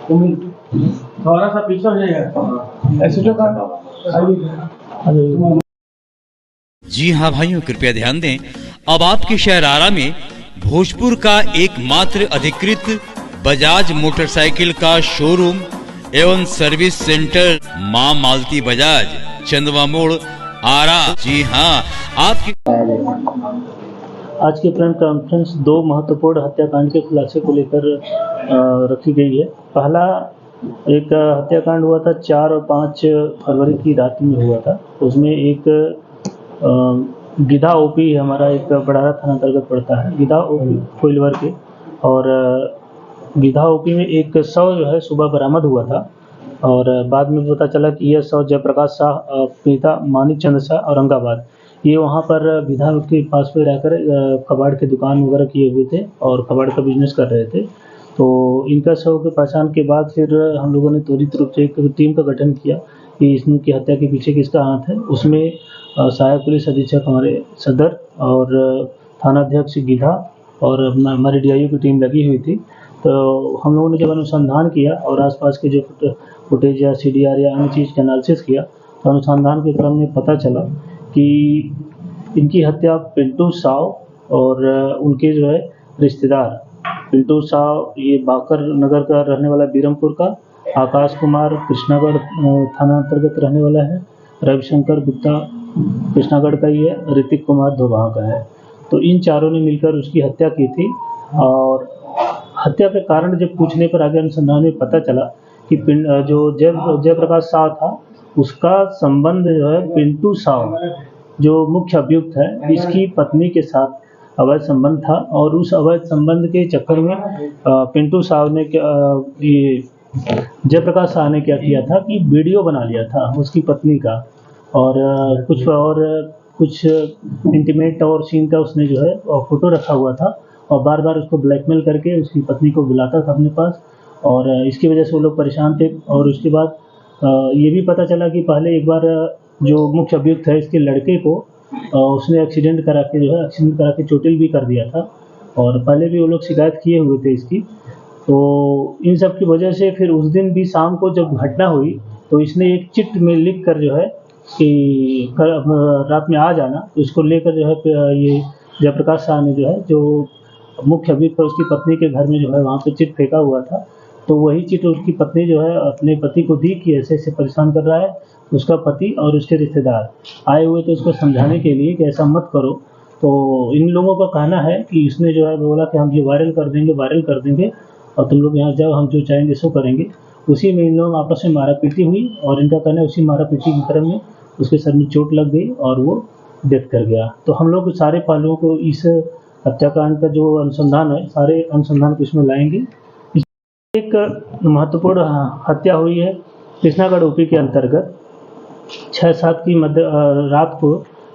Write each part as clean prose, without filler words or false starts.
थोड़ा सा पीछे हो जाएगा ऐसे जो का। जी हाँ भाइयों, कृपया ध्यान दें, अब आपके शहर आरा में भोजपुर का एकमात्र अधिकृत बजाज मोटरसाइकिल का शोरूम एवं सर्विस सेंटर माँ मालती बजाज, चंदवा मोड़, आरा। जी हाँ, आपकी आज की प्रेस कॉन्फ्रेंस दो महत्वपूर्ण हत्याकांड के खुलासे को लेकर रखी गई है। पहला एक हत्याकांड हुआ था 4 और 5 फरवरी की रात में हुआ था। उसमें एक गिधा ओपी हमारा एक बड़ारा थाना अंतर्गत पड़ता है, गिधा ओपी कोइलवर के, और गिधा ओपी में एक शव जो है सुबह बरामद हुआ था और बाद में पता चला कि यह शव जयप्रकाश शाह, पिता मानिक चंद शाह औरंगाबाद, ये वहाँ पर गिधा के पास में रहकर कबाड़ की दुकान वगैरह किए हुए थे और कबाड़ का बिजनेस कर रहे थे। तो इनका शव की पहचान के बाद फिर हम लोगों ने त्वरित रूप से एक टीम का गठन किया कि इसकी हत्या के पीछे किसका हाथ है। उसमें सहायक पुलिस अधीक्षक हमारे सदर और थानाध्यक्ष गिधा और हमारी डीआईओ की टीम लगी हुई थी। तो हम लोगों ने जब अनुसंधान किया और आसपास के जो फुटेज या सीडीआर या अन्य चीज़ का एनालिसिस किया, तो अनुसंधान के क्रम में पता चला कि इनकी हत्या पिंटू साव और उनके जो है रिश्तेदार, पिंटू साव ये बाकर नगर का रहने वाला बीरमपुर का, आकाश कुमार कृष्णागढ़ थाना अंतर्गत रहने वाला है, रविशंकर गुप्ता कृष्णागढ़ का ही है, ऋतिक कुमार धोबा का है। तो इन चारों ने मिलकर उसकी हत्या की थी। और हत्या के कारण जब पूछने पर आगे अनुसंधान में पता चला कि जो जयप्रकाश साव था, उसका संबंध जो है पिंटू साव जो मुख्य अभियुक्त है, इसकी पत्नी के साथ अवैध संबंध था। और उस अवैध संबंध के चक्कर में पिंटू साव ने ये जयप्रकाश साव ने क्या किया था कि वीडियो बना लिया था उसकी पत्नी का, और कुछ इंटीमेट और सीन का उसने जो है फोटो रखा हुआ था और बार बार उसको ब्लैकमेल करके उसकी पत्नी को बुलाता था अपने पास, और इसकी वजह से वो लोग परेशान थे। और उसके बाद ये भी पता चला कि पहले एक बार जो मुख्य अभियुक्त है इसके लड़के को उसने एक्सीडेंट करा के चोटिल भी कर दिया था, और पहले भी वो लोग शिकायत किए हुए थे इसकी। तो इन सब की वजह से फिर उस दिन भी शाम को जब घटना हुई तो इसने एक चिट में लिख कर जो है कि रात में आ जाना, तो इसको लेकर जो है ये जयप्रकाश शाह ने जो है जो मुख्य अभियुक्त उसकी पत्नी के घर में जो है वहाँ पे चिट फेंका हुआ था। तो वही चिट उसकी पत्नी जो है अपने पति को दी कि ऐसे ऐसे परेशान कर रहा है। उसका पति और उसके रिश्तेदार आए हुए थे उसको समझाने के लिए कि ऐसा मत करो। तो इन लोगों का कहना है कि इसने जो है बोला कि हम ये वायरल कर देंगे और तुम लोग यहाँ जाओ, हम जो चाहेंगे सो करेंगे। उसी में इन लोग आपस में मारापीटी हुई और इनका कहना है उसी मारापीटी के क्रम में उसके सर में चोट लग गई और वो डेथ कर गया। तो हम लोग सारे पहलुओं को इस हत्याकांड का जो अनुसंधान है, सारे अनुसंधान को इसमें लाएंगे। एक महत्वपूर्ण हत्या हुई है कृष्णागढ़ ओपी के अंतर्गत 6-7 की मध्य रात को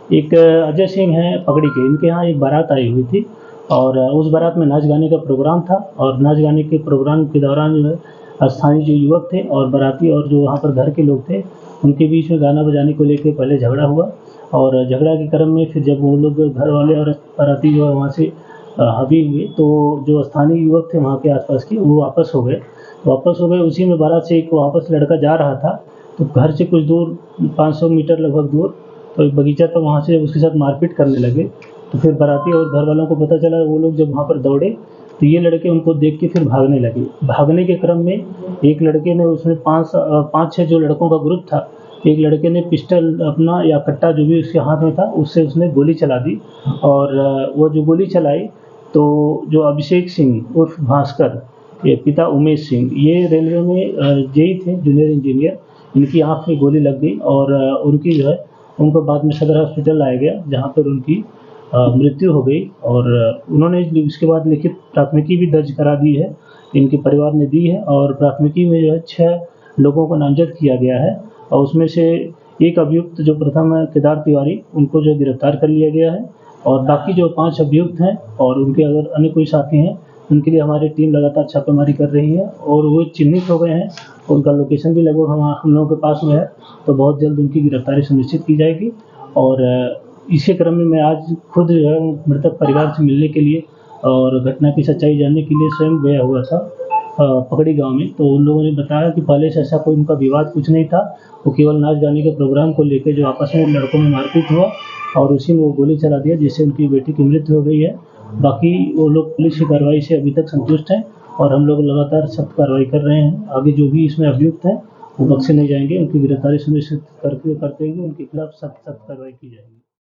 एक अजय सिंह है पगड़ी के, इनके यहाँ एक बारात आई हुई थी और उस बारात में नाच गाने का प्रोग्राम था। और नाच गाने के प्रोग्राम के दौरान जो है स्थानीय जो युवक थे और बाराती और जो वहाँ पर घर के लोग थे उनके बीच में गाना बजाने को लेकर पहले झगड़ा हुआ, और झगड़ा के क्रम में फिर जब वो लोग घर वाले और बाराती जो है वहाँ से हावी हुए तो जो स्थानीय युवक थे वहाँ के आसपास के वो वापस हो गए। उसी में बारात से एक वापस लड़का जा रहा था, तो घर से कुछ दूर 500 मीटर लगभग दूर तो एक बगीचा था, वहाँ से उसके साथ मारपीट करने लगे। तो फिर बाराती और घर वालों को पता चला, वो लोग जब वहाँ पर दौड़े तो ये लड़के उनको देख के फिर भागने लगे। भागने के क्रम में एक लड़के ने उसमें 5-6 जो लड़कों का ग्रुप था, एक लड़के ने पिस्टल अपना या कट्टा जो भी उसके हाथ में था उससे उसने गोली चला दी। और वो जो गोली चलाई तो जो अभिषेक सिंह उर्फ भास्कर, ये पिता उमेश सिंह, ये रेलवे में जेई थे, जूनियर इंजीनियर, इनकी आँख में गोली लग गई और उनकी जो है उनको बाद में सदर हॉस्पिटल लाया गया जहाँ पर उनकी मृत्यु हो गई। और उन्होंने इसके बाद लिखित प्राथमिकी भी दर्ज करा दी है, इनके परिवार ने दी है, और प्राथमिकी में जो है 6 लोगों को नामजद किया गया है। और उसमें से एक अभियुक्त जो प्रथम है केदार तिवारी, उनको जो गिरफ्तार कर लिया गया है, और बाकी जो 5 अभियुक्त हैं और उनके अगर अन्य कोई साथी हैं उनके लिए हमारी टीम लगातार छापेमारी कर रही है और वो चिन्हित हो गए हैं, उनका लोकेशन भी लगभग हम लोगों के पास में है। तो बहुत जल्द उनकी गिरफ्तारी सुनिश्चित की जाएगी। और इसी क्रम में मैं आज खुद जो है मृतक परिवार से मिलने के लिए और घटना की सच्चाई जानने के लिए स्वयं गया हुआ था पकड़ी गांव में। तो उन लोगों ने बताया कि पहले से ऐसा कोई उनका विवाद कुछ नहीं था, वो केवल नाच गाने के प्रोग्राम को लेकर जो आपस में लड़कों में मारपीट हुआ और उसी में वो गोली चला दिया, जिससे उनकी बेटी की मृत्यु हो गई है। बाकी वो लोग पुलिस की कार्रवाई से अभी तक संतुष्ट हैं और हम लोग लगातार सख्त कार्रवाई कर रहे हैं। आगे जो भी इसमें अभियुक्त हैं वो बख्शे नहीं जाएंगे, उनकी गिरफ्तारी सुनिश्चित करते हुए उनके खिलाफ सख्त कार्रवाई की जाएगी।